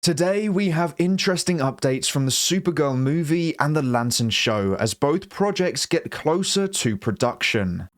Today we have interesting updates from the Supergirl movie and the Lantern show as both projects get closer to production.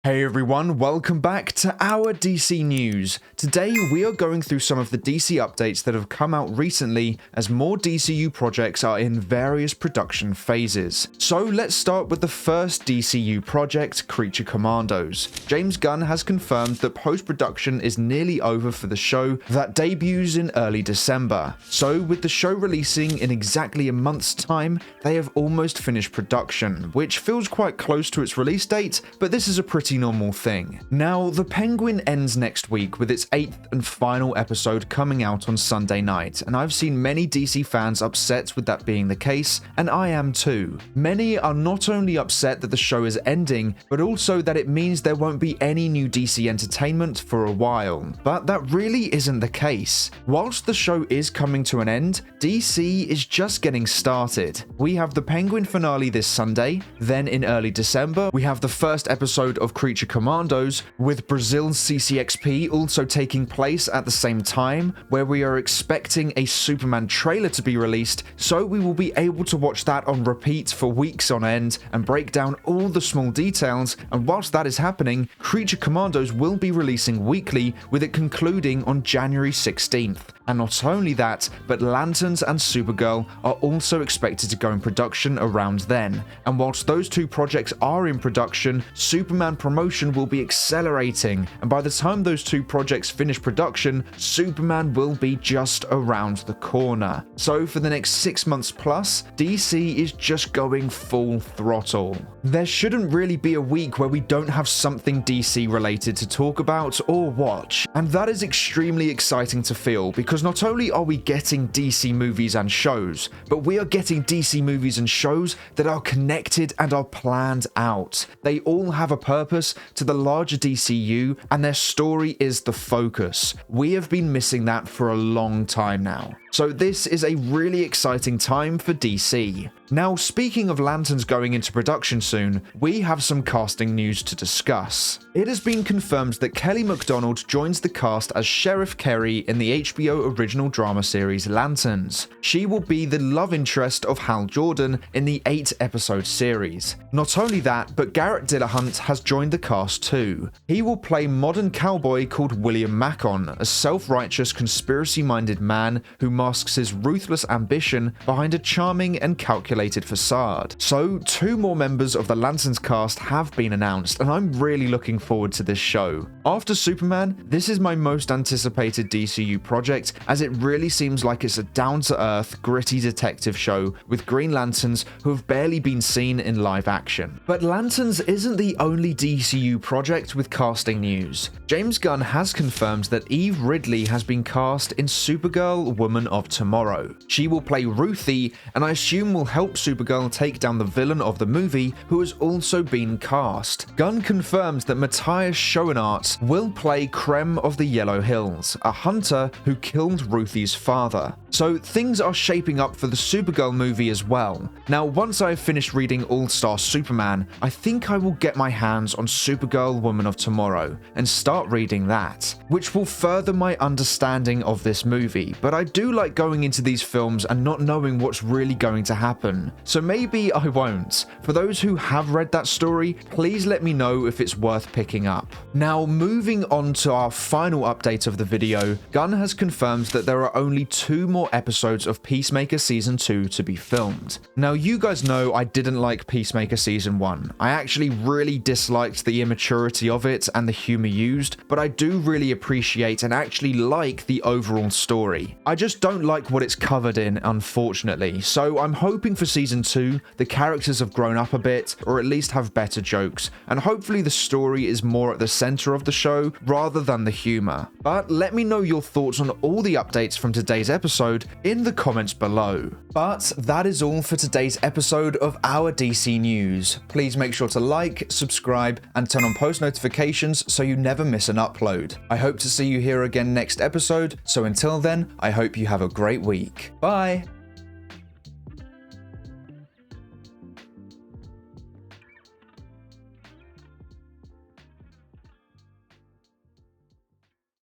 Hey everyone, welcome back to our DC News. Today we are going through some of the DC updates that have come out recently as more DCU projects are in various production phases. So let's start with the first DCU project, Creature Commandos. James Gunn has confirmed that post-production is nearly over for the show that debuts in early December. So with the show releasing in exactly a month's time, they have almost finished production, which feels quite close to its release date, but this is a pretty normal thing. Now, The Penguin ends next week with its 8th and final episode coming out on Sunday night, and I've seen many DC fans upset with that being the case, and I am too. Many are not only upset that the show is ending, but also that it means there won't be any new DC entertainment for a while. But that really isn't the case. Whilst the show is coming to an end, DC is just getting started. We have the Penguin finale this Sunday, then in early December, we have the first episode of Creature Commandos, with Brazil's CCXP also taking place at the same time, where we are expecting a Superman trailer to be released, so we will be able to watch that on repeat for weeks on end and break down all the small details, and whilst that is happening, Creature Commandos will be releasing weekly, with it concluding on January 16th. And not only that, but Lanterns and Supergirl are also expected to go in production around then. And whilst those two projects are in production, Superman promotion will be accelerating. And by the time those two projects finish production, Superman will be just around the corner. So for the next 6 months plus, DC is just going full throttle. There shouldn't really be a week where we don't have something DC related to talk about or watch. And that is extremely exciting to feel, because not only are we getting DC movies and shows, but we are getting DC movies and shows that are connected and are planned out. They all have a purpose to the larger DCU, and their story is the focus. We have been missing that for a long time now. So this is a really exciting time for DC. Now, speaking of Lanterns going into production soon, we have some casting news to discuss. It has been confirmed that Kelly MacDonald joins the cast as Sheriff Kerry in the HBO original drama series Lanterns. She will be the love interest of Hal Jordan in the 8-episode series. Not only that, but Garrett Dillahunt has joined the cast too. He will play modern cowboy called William Macon, a self-righteous, conspiracy-minded man who masks his ruthless ambition behind a charming and calculated facade. So, 2 more members of the Lanterns cast have been announced, and I'm really looking forward to this show. After Superman, this is my most anticipated DCU project, as it really seems like it's a down-to-earth, gritty detective show with Green Lanterns who have barely been seen in live action. But Lanterns isn't the only DCU project with casting news. James Gunn has confirmed that Eve Ridley has been cast in Supergirl Woman of Tomorrow. She will play Ruthie, and I assume will help Supergirl take down the villain of the movie, who has also been cast. Gunn confirmed that Matthias Schoenaerts will play Krem of the Yellow Hills, a hunter who killed Ruthie's father. So things are shaping up for the Supergirl movie as well. Now, once I have finished reading All-Star Superman, I think I will get my hands on Supergirl Woman of Tomorrow and start reading that, which will further my understanding of this movie. But I do like going into these films and not knowing what's really going to happen, so maybe I won't. For those who have read that story, please let me know if it's worth picking up. Now, moving on to our final update of the video, Gunn has confirmed that there are only 2 more episodes of Peacemaker Season 2 to be filmed. Now, you guys know I didn't like Peacemaker Season 1. I actually really disliked the immaturity of it and the humor used, but I do really appreciate and actually like the overall story. I just don't like what it's covered in, unfortunately, so I'm hoping for Season 2 the characters have grown up a bit, or at least have better jokes, and hopefully the story is more at the center of the show rather than the humor. But let me know your thoughts on all the updates from today's episode in the comments below. But that is all for today's episode of our DC News. Please make sure to like, subscribe, and turn on post notifications so you never miss an upload. I hope to see you here again next episode, so until then, I hope you have a great week. Bye!